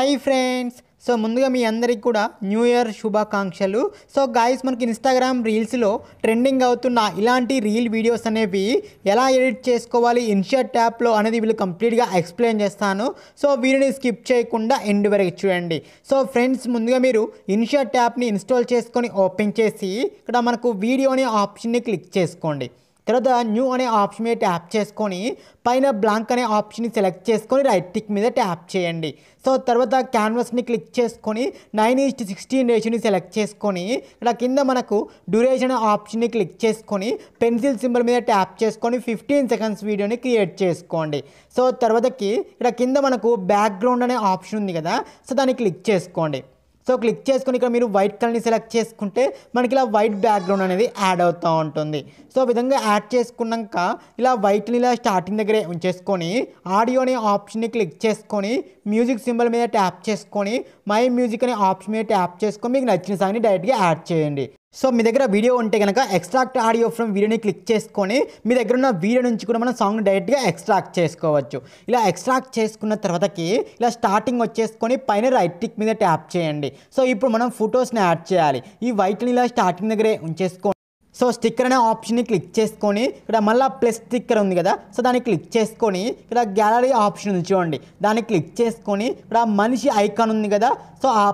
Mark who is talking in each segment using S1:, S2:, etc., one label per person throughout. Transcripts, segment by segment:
S1: Hi friends. So ముందుగా మీ అందరికి కూడా న్యూ ఇయర్ శుభాకాంక్షలు. సో గాయస్, మనకి ఇన్స్టాగ్రామ్ రీల్స్లో ట్రెండింగ్ అవుతున్న ఇలాంటి రీల్ వీడియోస్ అనేవి ఎలా ఎడిట్ చేసుకోవాలి ఇన్షర్ట్ ట్యాప్లో అనేది వీళ్ళు కంప్లీట్గా ఎక్స్ప్లెయిన్ చేస్తాను. సో వీడియోని స్కిప్ చేయకుండా ఎండ్ వరకు చూడండి. సో ఫ్రెండ్స్, ముందుగా మీరు ఇన్షర్ట్ ట్యాప్ని ఇన్స్టాల్ చేసుకొని ఓపెన్ చేసి ఇక్కడ మనకు వీడియో అనే ఆప్షన్ని క్లిక్ చేసుకోండి. తర్వాత న్యూ అనే ఆప్షన్ మీద ట్యాప్ చేసుకొని పైన బ్లాంక్ అనే ఆప్షన్ని సెలెక్ట్ చేసుకొని రైట్ టిక్ మీద ట్యాప్ చేయండి. సో తర్వాత క్యాన్వాస్ని క్లిక్ చేసుకొని 9:16 రేషియోని సెలెక్ట్ చేసుకొని ఇక్కడ కింద మనకు డ్యూరేషన్ అనే ఆప్షన్ని క్లిక్ చేసుకొని పెన్సిల్ సింబల్ మీద ట్యాప్ చేసుకొని 15 సెకండ్స్ వీడియోని క్రియేట్ చేసుకోండి. సో తర్వాతకి ఇక్కడ కింద మనకు బ్యాక్గ్రౌండ్ అనే ఆప్షన్ ఉంది కదా, సో దాన్ని క్లిక్ చేసుకోండి. సో క్లిక్ చేసుకుని ఇక్కడ మీరు వైట్ కలర్ని సెలెక్ట్ చేసుకుంటే మనకి ఇలా వైట్ బ్యాక్గ్రౌండ్ అనేది యాడ్ అవుతూ ఉంటుంది. సో విధంగా యాడ్ చేసుకున్నాక ఇలా వైట్ని ఇలా స్టార్టింగ్ దగ్గరే ఉంచేసుకొని ఆడియో అనే ఆప్షన్ని క్లిక్ చేసుకొని మ్యూజిక్ సింబల్ మీద ట్యాప్ చేసుకొని మై మ్యూజిక్ అనే ఆప్షన్ మీద ట్యాప్ చేసుకొని మీకు నచ్చిన సాంగ్ని డైరెక్ట్గా యాడ్ చేయండి. సో మీ దగ్గర వీడియో ఉంటే కనుక ఎక్స్ట్రాక్ట్ ఆడియో ఫ్రమ్ వీడియోని క్లిక్ చేసుకొని మీ దగ్గర ఉన్న వీడియో నుంచి కూడా మనం సాంగ్ డైరెక్ట్గా ఎక్స్ట్రాక్ట్ చేసుకోవచ్చు. ఇలా ఎక్స్ట్రాక్ట్ చేసుకున్న తర్వాతకి ఇలా స్టార్టింగ్ వచ్చేసుకొని పైన రైట్ టిక్ మీద ట్యాప్ చేయండి. సో ఇప్పుడు మనం ఫొటోస్ని యాడ్ చేయాలి. ఈ వైట్ని ఇలా స్టార్టింగ్ దగ్గరే ఉంచేసుకోండి. సో స్టిక్కర్ అనే ఆప్షన్ని క్లిక్ చేసుకొని ఇక్కడ మళ్ళీ ప్లస్ స్టిక్కర్ ఉంది కదా, సో దాన్ని క్లిక్ చేసుకొని ఇక్కడ గ్యాలరీ ఆప్షన్ ఉంది చూడండి, దాన్ని క్లిక్ చేసుకొని ఇక్కడ మనిషి ఐకాన్ ఉంది కదా, సో ఆ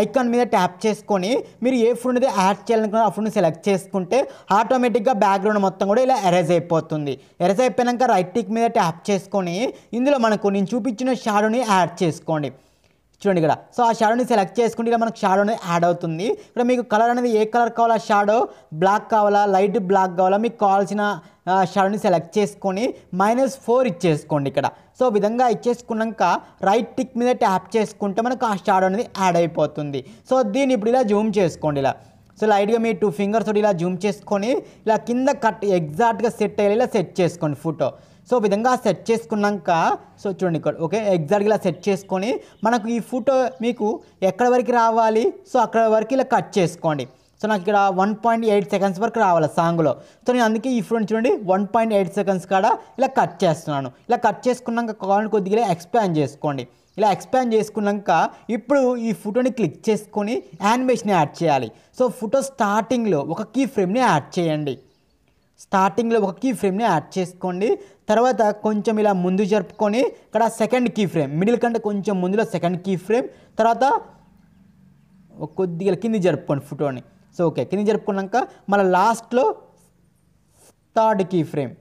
S1: ఐకాన్ మీద ట్యాప్ చేసుకొని మీరు ఏ ఫోన్ అయితే యాడ్ చేయాలనుకున్నా ఆ ఫోన్ని సెలెక్ట్ చేసుకుంటే ఆటోమేటిక్గా బ్యాక్గ్రౌండ్ మొత్తం కూడా ఇలా ఎరేజ్ అయిపోతుంది. ఎరేజ్ అయిపోయాక రైట్ టిక్ మీద ట్యాప్ చేసుకొని ఇందులో మనకు నేను చూపించిన షాడోని యాడ్ చేసుకోండి. చూడండి ఇక్కడ, సో ఆ షాడోని సెలెక్ట్ చేసుకుంటే ఇలా మనకు షాడో అనేది యాడ్ అవుతుంది. ఇక్కడ మీకు కలర్ అనేది ఏ కలర్ కావాలా, షాడో బ్లాక్ కావాలా, లైట్ బ్లాక్ కావాలా, మీకు కావాల్సిన షాడోని సెలెక్ట్ చేసుకొని -4 ఇచ్చేసుకోండి ఇక్కడ. సో విధంగా ఇచ్చేసుకున్నాక రైట్ టిక్ మీద ట్యాప్ చేసుకుంటే మనకు ఆ షాడో అనేది యాడ్ అయిపోతుంది. సో దీన్ని ఇప్పుడు ఇలా జూమ్ చేసుకోండి. ఇలా సో లైట్గా మీ 2 ఫింగర్స్ తోటి ఇలా జూమ్ చేసుకొని ఇలా కింద కట్ ఎగ్జాక్ట్గా సెట్ అయ్యేలా ఇలా సెట్ చేసుకోండి ఫోటో. సో విధంగా సెట్ చేసుకున్నాక సో చూడండి ఇక్కడ ఓకే ఎగ్జాక్ట్గా ఇలా సెట్ చేసుకొని మనకు ఈ ఫోటో మీకు ఎక్కడ వరకు రావాలి, సో అక్కడ వరకు ఇలా కట్ చేసుకోండి. సో నాకు ఇక్కడ 1.8 సెకండ్స్ వరకు రావాలి సాంగ్లో. సో నేను అందుకే ఈ ఫోటోని చూడండి 1.8 సెకండ్స్ కాడ ఇలా కట్ చేస్తున్నాను. ఇలా కట్ చేసుకున్నాక కావాలని కొద్దిగా ఇలా ఎక్స్పాండ్ చేసుకోండి. ఇలా ఎక్స్పాండ్ చేసుకున్నాక ఇప్పుడు ఈ ఫోటోని క్లిక్ చేసుకొని యానిమేషన్ యాడ్ చేయాలి. సో ఫోటో స్టార్టింగ్లో ఒక కీ ఫ్రేమ్ని యాడ్ చేయండి. స్టార్టింగ్లో ఒక కీ ఫ్రేమ్ని యాడ్ చేసుకోండి. తర్వాత కొంచెం ఇలా ముందు జరుపుకొని ఇక్కడ సెకండ్ కీ ఫ్రేమ్, మిడిల్ కంటే కొంచెం ముందులో సెకండ్ కీ ఫ్రేమ్, తర్వాత కొద్దిగా కింది జరుపుకోండి ఫోటోని. సో ఓకే కింది జరుపుకున్నాక మళ్ళీ లాస్ట్లో థర్డ్ కీ ఫ్రేమ్,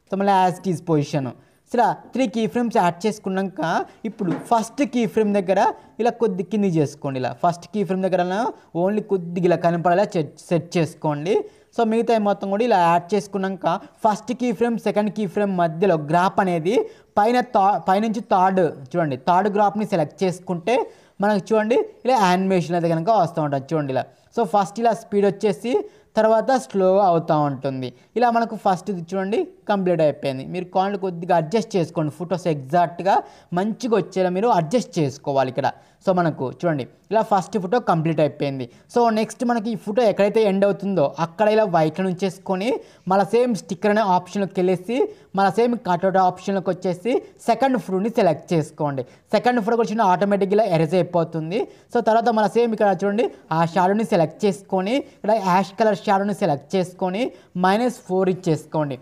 S1: సో మళ్ళీ as it is position. So ఇలా 3 కీ ఫ్రేమ్స్ యాడ్ చేసుకున్నాక ఇప్పుడు ఫస్ట్ కీ ఫ్రేమ్ దగ్గర ఇలా కొద్ది కింది చేసుకోండి. ఇలా ఫస్ట్ కీ ఫ్రేమ్ దగ్గర ఓన్లీ కొద్దిగా ఇలా కనపడేలా సెట్ చేసుకోండి. సో మిగతా మొత్తం కూడా ఇలా యాడ్ చేసుకున్నాక first key frame second key frame మధ్యలో గ్రాఫ్ అనేది పైనుంచి చూడండి థర్డ్ గ్రాఫ్ని సెలెక్ట్ చేసుకుంటే మనకు చూడండి ఇలా యానిమేషన్ అయితే కనుక వస్తూ ఉంటుంది చూడండి ఇలా. సో ఫస్ట్ ఇలా స్పీడ్ వచ్చేసి తర్వాత స్లోగా అవుతూ ఉంటుంది. ఇలా మనకు ఫస్ట్ చూడండి కంప్లీట్ అయిపోయింది. మీరు కాళ్ళు కొద్దిగా అడ్జస్ట్ చేసుకోండి, ఫొటోస్ ఎగ్జాక్ట్గా మంచిగా వచ్చేలా మీరు అడ్జస్ట్ చేసుకోవాలి ఇక్కడ. సో మనకు చూడండి ఇలా ఫస్ట్ ఫోటో కంప్లీట్ అయిపోయింది. సో నెక్స్ట్ మనకి ఈ ఫోటో ఎక్కడైతే ఎండ్ అవుతుందో అక్కడ ఇలా వైట్లో ఉంచేసుకొని మళ్ళీ సేమ్ స్టిక్కర్ అనే ఆప్షన్లోకి వెళ్ళేసి మళ్ళీ సేమ్ కట్అవుట్ ఆప్షన్లోకి వచ్చేసి సెకండ్ ఫోటోని సెలెక్ట్ చేసుకోండి. సెకండ్ ఫోటో వచ్చిన ఆటోమేటిక్గా ఇలా ఎరేజ్ అయిపోతుంది. సో తర్వాత మళ్ళీ సేమ్ ఇక్కడ చూడండి ఆ షాడోని సెలెక్ట్ చేసుకొని ఇక్కడ యాష్ కలర్ షాడోని సెలెక్ట్ చేసుకొని -4 ఇచ్చేసుకోండి.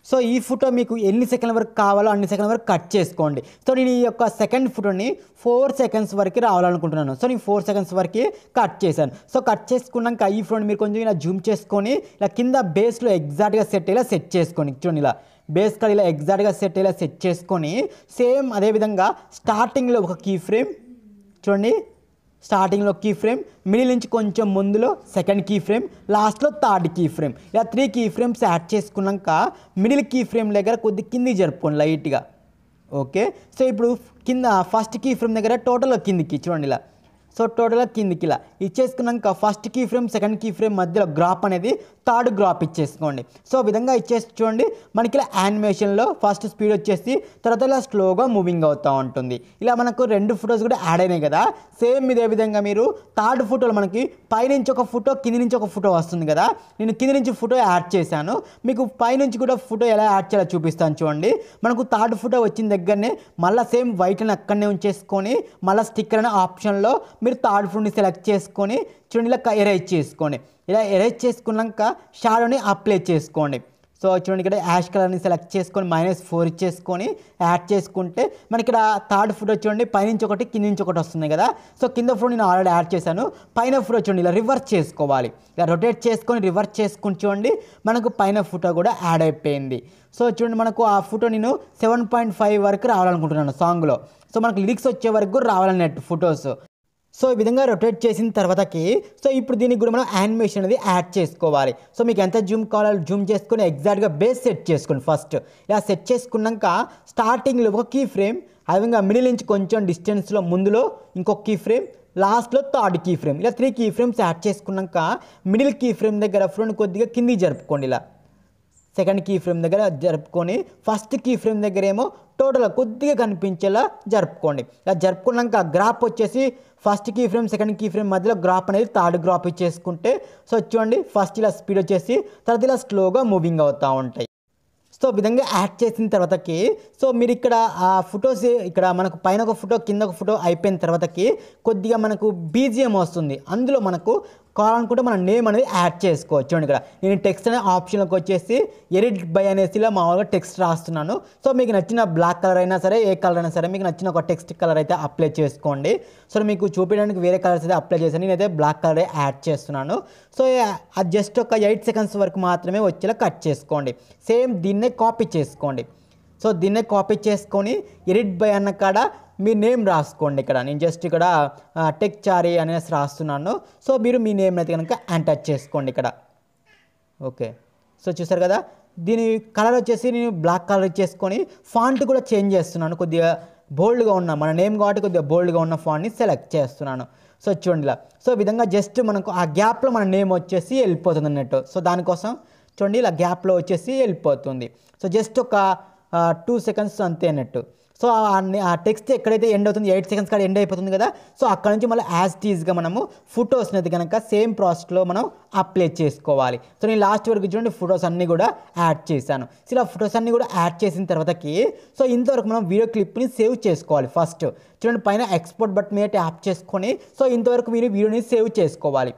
S1: సో ఈ ఫోటో మీకు ఎన్ని సెకండ్ల వరకు కావాలో అన్ని సెకండ్ల వరకు కట్ చేసుకోండి. సో నేను ఈ యొక్క సెకండ్ ఫోటోని 4 సెకండ్స్ వరకు రావాలనుకుంటున్నాను. సో నేను 4 సెకండ్స్ వరకు కట్ చేశాను. సో కట్ చేసుకున్నాక ఈ ఫోటోని మీరు కొంచెం ఇలా జూమ్ చేసుకొని ఇలా కింద బేస్లో ఎగ్జాక్ట్గా సెట్ అయ్యేలా సెట్ చేసుకోండి. చూడండి ఇలా బేస్ కాడ ఇలా ఎగ్జాక్ట్గా సెట్ అయ్యేలా సెట్ చేసుకొని సేమ్ అదేవిధంగా స్టార్టింగ్లో ఒక కీ ఫ్రేమ్ చూడండి, స్టార్టింగ్లో కీ ఫ్రేమ్, మిడిల్ నుంచి కొంచెం ముందులో సెకండ్ కీ ఫ్రేమ్, లాస్ట్లో థర్డ్ కీ ఫ్రేమ్, ఇలా 3 కీ ఫ్రేమ్స్ యాడ్ చేసుకున్నాక మిడిల్ కీ ఫ్రేమ్ దగ్గర కొద్ది కిందికి జరుపుకోండి లైట్గా. ఓకే సో ఇప్పుడు కింద ఫస్ట్ కీ ఫ్రేమ్ దగ్గర టోటల్గా కిందికి చూడండి ఇలా సో టోటల్గా కిందికి ఇలా ఇచ్చేసుకున్నాక first key frame second key frame మధ్యలో గ్రాప్ అనేది థర్డ్ గ్రాప్ ఇచ్చేసుకోండి. సో విధంగా ఇచ్చేసి చూడండి మనకి ఇలా యానిమేషన్లో ఫస్ట్ స్పీడ్ వచ్చేసి తర్వాత ఇలా స్లోగా మూవింగ్ అవుతూ ఉంటుంది. ఇలా మనకు 2 ఫొటోస్ కూడా యాడ్ అయినాయి కదా. సేమ్ ఇదే విధంగా మీరు థర్డ్ ఫోటోలో మనకి పైనుంచి ఒక ఫోటో కింది నుంచి ఒక ఫోటో వస్తుంది కదా. నేను కింది నుంచి ఫోటో యాడ్ చేశాను, మీకు పైనుంచి కూడా ఫోటో ఎలా యాడ్ చేయాలో చూపిస్తాను చూడండి. మనకు థర్డ్ ఫోటో వచ్చిన దగ్గరనే మళ్ళీ సేమ్ వైట్ అని అక్కడనే ఉంచేసుకొని మళ్ళీ స్టిక్కర్ అనే ఆప్షన్లో మీరు థర్డ్ ఫోటోని సెలెక్ట్ చేసుకొని చూడండి ఇలా ఎరేజ్ చేసుకోండి. ఇలా ఎరేజ్ చేసుకున్నాక షాడోని అప్లై చేసుకోండి. సో చూడండి ఇక్కడ యాష్ కలర్ని సెలెక్ట్ చేసుకొని -4 ఇచ్చేసుకొని యాడ్ చేసుకుంటే మనకి ఇక్కడ థర్డ్ ఫోటో చూడండి పైనుంచి ఒకటి కింద నుంచి ఒకటి వస్తుంది కదా. సో కింద ఫోటో నేను ఆల్రెడీ యాడ్ చేశాను, పైన ఫోటో చూడండి ఇలా రివర్స్ చేసుకోవాలి. ఇలా రొటేట్ చేసుకొని రివర్స్ చేసుకుని చూడండి మనకు పైన ఫోటో కూడా యాడ్ అయిపోయింది. సో చూడండి మనకు ఆ ఫోటో నేను 7.5 వరకు రావాలనుకుంటున్నాను సాంగ్లో. సో మనకు లిరిక్స్ వచ్చే వరకు రావాలన్నట్టు ఫొటోస్. సో ఈ విధంగా రొటేట్ చేసిన తర్వాతకి సో ఇప్పుడు దీనికి కూడా మనం యానిమేషన్ అనేది యాడ్ చేసుకోవాలి. సో మీకు ఎంత జూమ్ కావాలో జూమ్ చేసుకొని ఎగ్జాక్ట్గా బేస్ సెట్ చేసుకోండి. ఫస్ట్ ఇలా సెట్ చేసుకున్నాక స్టార్టింగ్లో ఒక కీ ఫ్రేమ్, ఆ విధంగా మిడిల్ నుంచి కొంచెం డిస్టెన్స్లో ముందులో ఇంకొక కీ ఫ్రేమ్, లాస్ట్లో థర్డ్ కీ ఫ్రేమ్, ఇలా 3 కీ ఫ్రేమ్స్ యాడ్ చేసుకున్నాక మిడిల్ కీ ఫ్రేమ్ దగ్గర ఫ్రంట్ కొద్దిగా కిందికి జరుపుకోండి. ఇలా సెకండ్ కీ ఫ్రేమ్ దగ్గర జరుపుకొని ఫస్ట్ కీ ఫ్రేమ్ దగ్గర ఏమో టోటల్ కొద్దిగా కనిపించేలా జరుపుకోండి. ఇలా జరుపుకున్నాక గ్రాప్ వచ్చేసి first key frame second key frame మధ్యలో గ్రాప్ అనేది థర్డ్ గ్రాప్ ఇచ్చేసుకుంటే సో చూడండి ఫస్ట్ ఇలా స్పీడ్ వచ్చేసి తర్వాత ఇలా స్లోగా మూవింగ్ అవుతూ ఉంటాయి. సో విధంగా యాడ్ చేసిన తర్వాతకి సో మీరు ఇక్కడ ఆ ఫొటోస్ ఇక్కడ మనకు పైన ఒక ఫోటో కింద ఒక ఫోటో అయిపోయిన తర్వాతకి కొద్దిగా మనకు బీజిఎం వస్తుంది, అందులో మనకు కావాలనుకుంటే మన నేమ్ అనేది యాడ్ చేసుకోవచ్చు. చూడండి ఇక్కడ నేను టెక్స్ట్ అనే ఆప్షన్లోకి వచ్చేసి ఎడిట్ బై అనేసి ఇలా మామూలుగా టెక్స్ట్ రాస్తున్నాను. సో మీకు నచ్చిన బ్లాక్ కలర్ అయినా సరే ఏ కలర్ అయినా సరే మీకు నచ్చిన ఒక టెక్స్ట్ కలర్ అయితే అప్లై చేసుకోండి. సో మీకు చూపించడానికి వేరే కలర్స్ అయితే అప్లై చేశాను, నేనైతే బ్లాక్ కలర్ యాడ్ చేస్తున్నాను. సో అది జస్ట్ ఒక 8 సెకండ్స్ వరకు మాత్రమే వచ్చేలా కట్ చేసుకోండి. సేమ్ దీన్నే కాపీ చేసుకోండి. సో దీన్నే కాపీ చేసుకొని ఎడిట్ బై అన్న కాడ మీ నేమ్ రాసుకోండి. ఇక్కడ నేను జస్ట్ ఇక్కడ టెక్ చారీ అనేసి రాస్తున్నాను. సో మీరు మీ నేమ్ అయితే కనుక ఎంటర్ చేసుకోండి ఇక్కడ. ఓకే, సో చూసారు కదా దీని కలర్ వచ్చేసి నేను బ్లాక్ కలర్ ఇచ్చేసుకొని ఫాంట్ కూడా చేంజ్ చేస్తున్నాను. కొద్దిగా బోల్డ్గా ఉన్న మన నేమ్ కాబట్టి కొద్దిగా బోల్డ్గా ఉన్న ఫాంట్ని సెలెక్ట్ చేస్తున్నాను. సో చూడండి ఇలా సో విధంగా జస్ట్ మనకు ఆ గ్యాప్లో మన నేమ్ వచ్చేసి వెళ్ళిపోతుంది అన్నట్టు. సో దానికోసం చూడండి ఇలా గ్యాప్లో వచ్చేసి వెళ్ళిపోతుంది. సో జస్ట్ ఒక 2 సెకండ్స్ అంతే అన్నట్టు. సో ఆ టెక్స్ట్ ఎక్కడైతే ఎండ్ అవుతుంది 8 సెకండ్స్ కాడ ఎండ్ అయిపోతుంది కదా. సో అక్కడ నుంచి మళ్ళీ యాజ్ టీజ్గా మనము ఫొటోస్ని అయితే కనుక సేమ్ ప్రాసెస్లో మనం అప్లై చేసుకోవాలి. సో నేను లాస్ట్ వరకు చూడండి ఫొటోస్ అన్నీ కూడా యాడ్ చేశాను. సో ఇలా ఫొటోస్ అన్నీ కూడా యాడ్ చేసిన తర్వాతకి సో ఇంతవరకు మనం వీడియో క్లిప్ని సేవ్ చేసుకోవాలి. ఫస్ట్ చూడండి పైన ఎక్స్పోర్ట్ బటన్ మీద ట్యాప్ చేసుకొని సో ఇంతవరకు మీరు వీడియోని సేవ్ చేసుకోవాలి.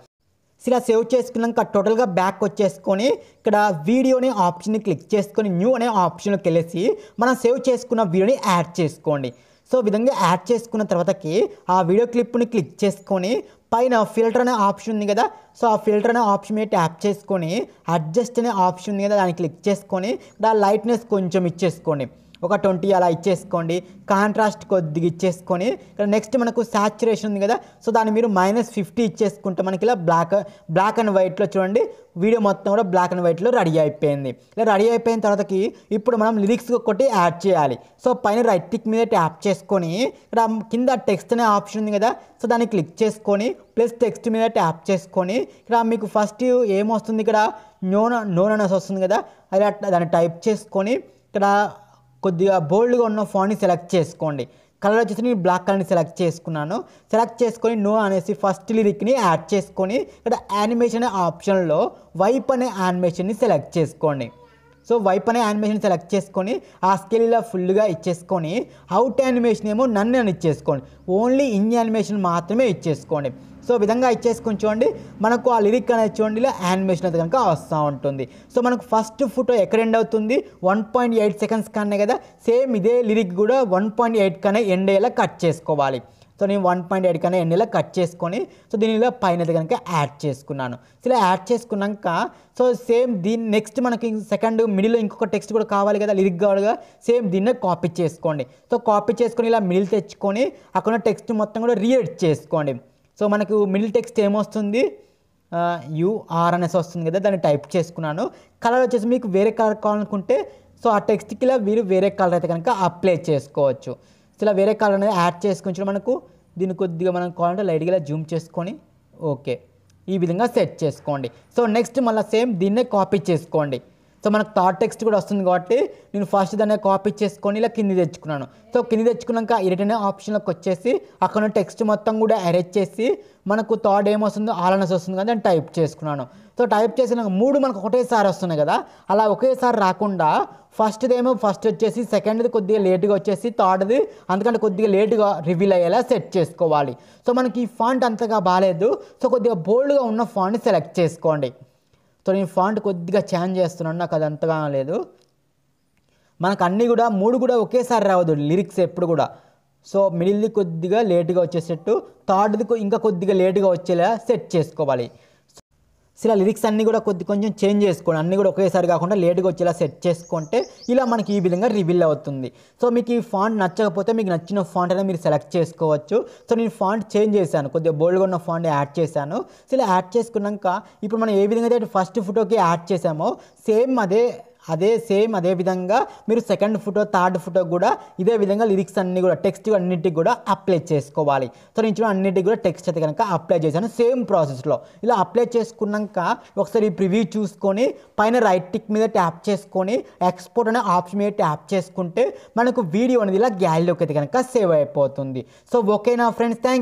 S1: ఇలా సేవ్ చేసుకున్నాక టోటల్గా బ్యాక్ వచ్చేసుకొని ఇక్కడ వీడియోని ఆప్షన్ని క్లిక్ చేసుకొని న్యూ అనే ఆప్షన్లోకి వెళ్ళేసి మనం సేవ్ చేసుకున్న వీడియోని యాడ్ చేసుకోండి. సో విధంగా యాడ్ చేసుకున్న తర్వాతకి ఆ వీడియో క్లిప్ని క్లిక్ చేసుకొని పైన ఫిల్టర్ అనే ఆప్షన్ ఉంది కదా. సో ఆ ఫిల్టర్ అనే ఆప్షన్ మీద ట్యాప్ చేసుకొని అడ్జస్ట్ అనే ఆప్షన్ ఉంది కదా దాన్ని క్లిక్ చేసుకొని ఇక్కడ లైట్నెస్ కొంచెం ఇచ్చేసుకోండి, ఒక 20 అలా ఇచ్చేసుకోండి. కాంట్రాస్ట్ కొద్దిగా ఇచ్చేసుకొని ఇక్కడ నెక్స్ట్ మనకు సాచురేషన్ ఉంది కదా. సో దాన్ని మీరు -50 ఇచ్చేసుకుంటే మనకి ఇలా బ్లాక్ అండ్ వైట్లో చూడండి వీడియో మొత్తం కూడా బ్లాక్ అండ్ వైట్లో రెడీ అయిపోయింది. ఇలా రెడీ అయిపోయిన తర్వాతకి ఇప్పుడు మనం లిరిక్స్ ఒకటి యాడ్ చేయాలి. సో పైన రైట్ క్లిక్ మీద ట్యాప్ చేసుకొని ఇక్కడ కింద టెక్స్ట్ అనే ఆప్షన్ ఉంది కదా. సో దాన్ని క్లిక్ చేసుకొని ప్లస్ టెక్స్ట్ మీద ట్యాప్ చేసుకొని ఇక్కడ మీకు ఫస్ట్ ఏమొస్తుంది ఇక్కడ నోన్ అనేసి వస్తుంది కదా. అది దాన్ని టైప్ చేసుకొని ఇక్కడ కొద్దిగా బోల్డ్గా ఉన్న ఫాంట్ని సెలెక్ట్ చేసుకోండి. కలర్ వచ్చేసి నేను బ్లాక్ కలర్ని సెలెక్ట్ చేసుకున్నాను. సెలెక్ట్ చేసుకొని నో అనేసి ఫస్ట్ లిరిక్ని యాడ్ చేసుకొని ఇక్కడ యానిమేషన్ అనే ఆప్షన్లో వైప్ అనే యానిమేషన్ని సెలెక్ట్ చేసుకోండి. సో వైప్ అనే యానిమేషన్ సెలెక్ట్ చేసుకొని ఆ స్కేల్ ఇలా ఫుల్గా ఇచ్చేసుకొని అవుట్ యానిమేషన్ ఏమో నన్ను అని ఇచ్చేసుకోండి, ఓన్లీ ఇన్ యానిమేషన్ మాత్రమే ఇచ్చేసుకోండి. సో విధంగా ఇచ్చేసుకొని చూడండి మనకు ఆ లిరిక్ అనేది చూడండి ఇలా యానిమేషన్ అయితే కనుక వస్తూ ఉంటుంది. సో మనకు ఫస్ట్ ఫోటో ఎక్కడ ఎండ్ అవుతుంది 1.8 సెకండ్స్ కన్నా కదా. సేమ్ ఇదే లిరిక్ కూడా 1.8 కన్నా ఎండ్ అయ్యేలా కట్ చేసుకోవాలి. సో నేను 1.8 కన్నా ఎండ్ అయ్యేలా కట్ చేసుకొని సో దీని ఇలా పైన అయితే కనుక యాడ్ చేసుకున్నాను. సో ఇలా యాడ్ చేసుకున్నాక సో సేమ్ దీన్ని నెక్స్ట్ మనకి సెకండ్ మిడిల్లో ఇంకొక టెక్స్ట్ కూడా కావాలి కదా, లిరిక్ కావాలిగా. సేమ్ దీన్నే కాపీ చేసుకోండి. సో కాపీ చేసుకొని ఇలా మిడిల్ తెచ్చుకొని అక్కడ టెక్స్ట్ మొత్తం కూడా రీఎడిట్ చేసుకోండి. సో మనకు మిడిల్ టెక్స్ట్ ఏమొస్తుంది యూఆర్ అనేసి వస్తుంది కదా, దాన్ని టైప్ చేసుకున్నాను. కలర్ వచ్చేసి మీకు వేరే కలర్ కావాలనుకుంటే సో ఆ టెక్స్ట్కి ఇలా మీరు వేరే కలర్ అయితే కనుక అప్లై చేసుకోవచ్చు. సో ఇలా వేరే కలర్ అనేది యాడ్ చేసుకొని మనకు దీన్ని కొద్దిగా మనం కావాలంటే లైట్గా జూమ్ చేసుకొని ఓకే ఈ విధంగా సెట్ చేసుకోండి. సో నెక్స్ట్ మళ్ళీ సేమ్ దీన్నే కాపీ చేసుకోండి. సో మనకు థాట్ టెక్స్ట్ కూడా వస్తుంది కాబట్టి నేను ఫస్ట్ దాన్ని కాపీ చేసుకొని ఇలా కింది తెచ్చుకున్నాను. సో కింది తెచ్చుకున్నాక ఎడిట్ అనే ఆప్షన్లోకి వచ్చేసి అక్కడ టెక్స్ట్ మొత్తం కూడా అరేంజ్ చేసి మనకు థాట్ ఏమొస్తుందో ఆలనస్ వస్తుంది కదా దాన్ని టైప్ చేసుకున్నాను. సో టైప్ చేసినాక 3 మనకు ఒకటేసారి వస్తున్నాయి కదా, అలా ఒకేసారి రాకుండా ఫస్ట్ వచ్చేసి సెకండ్ది కొద్దిగా లేట్గా వచ్చేసి థర్డ్ది అందుకంటే కొద్దిగా లేట్గా రివీల్ అయ్యేలా సెట్ చేసుకోవాలి. సో మనకి ఈ ఫాంట్ అంతగా బాగాలేదు, సో కొద్దిగా బోల్డ్గా ఉన్న ఫాంట్ని సెలెక్ట్ చేసుకోండి. సో నేను ఫాంట్ కొద్దిగా చేంజ్ చేస్తున్నాను, నాకు అది అంతగా లేదు. మనకు అన్నీ కూడా 3 కూడా ఒకేసారి రావద్దు లిరిక్స్ ఎప్పుడు కూడా. సో మిడిల్ది కొద్దిగా లేట్గా వచ్చేసేట్టు, థర్డ్ది ఇంకా కొద్దిగా లేట్గా వచ్చేలా సెట్ చేసుకోవాలి. సో ఇలా లిరిక్స్ అన్నీ కూడా కొంచెం చేంజ్ చేసుకోండి, అన్నీ కూడా ఒకేసారి కాకుండా లేట్గా వచ్చేలా సెట్ చేసుకుంటే ఇలా మనకి ఈ విధంగా రివీల్ అవుతుంది. సో మీకు ఈ ఫాంట్ నచ్చకపోతే మీకు నచ్చిన ఫాంట్ అనేది మీరు సెలెక్ట్ చేసుకోవచ్చు. సో నేను ఫాంట్ చేంజ్ చేశాను, కొద్దిగా బోల్డ్గా ఉన్న ఫాంట్ యాడ్ చేశాను. సో ఇలా యాడ్ చేసుకున్నాక ఇప్పుడు మనం ఏ విధంగా అయితే ఫస్ట్ ఫోటోకి యాడ్ చేసామో సేమ్ అదే విధంగా మీరు సెకండ్ ఫోటో థర్డ్ ఫోటో కూడా ఇదే విధంగా లిరిక్స్ అన్నీ కూడా టెక్స్ట్ అన్నిటికి కూడా అప్లై చేసుకోవాలి. సో నేను చూడండి అన్నిటికి కూడా టెక్స్ట్ అయితే కనుక అప్లై చేశాను సేమ్ ప్రాసెస్లో. ఇలా అప్లై చేసుకున్నాక ఒకసారి ప్రివ్యూ చూసుకొని పైన రైట్ టిక్ మీద ట్యాప్ చేసుకొని ఎక్స్పోర్ట్ అనే ఆప్షన్ మీద ట్యాప్ చేసుకుంటే మనకు వీడియో అనేది ఇలా గ్యాలరీలోకి అయితే కనుక సేవ్ అయిపోతుంది. సో ఓకేనా ఫ్రెండ్స్, థ్యాంక్ యూ.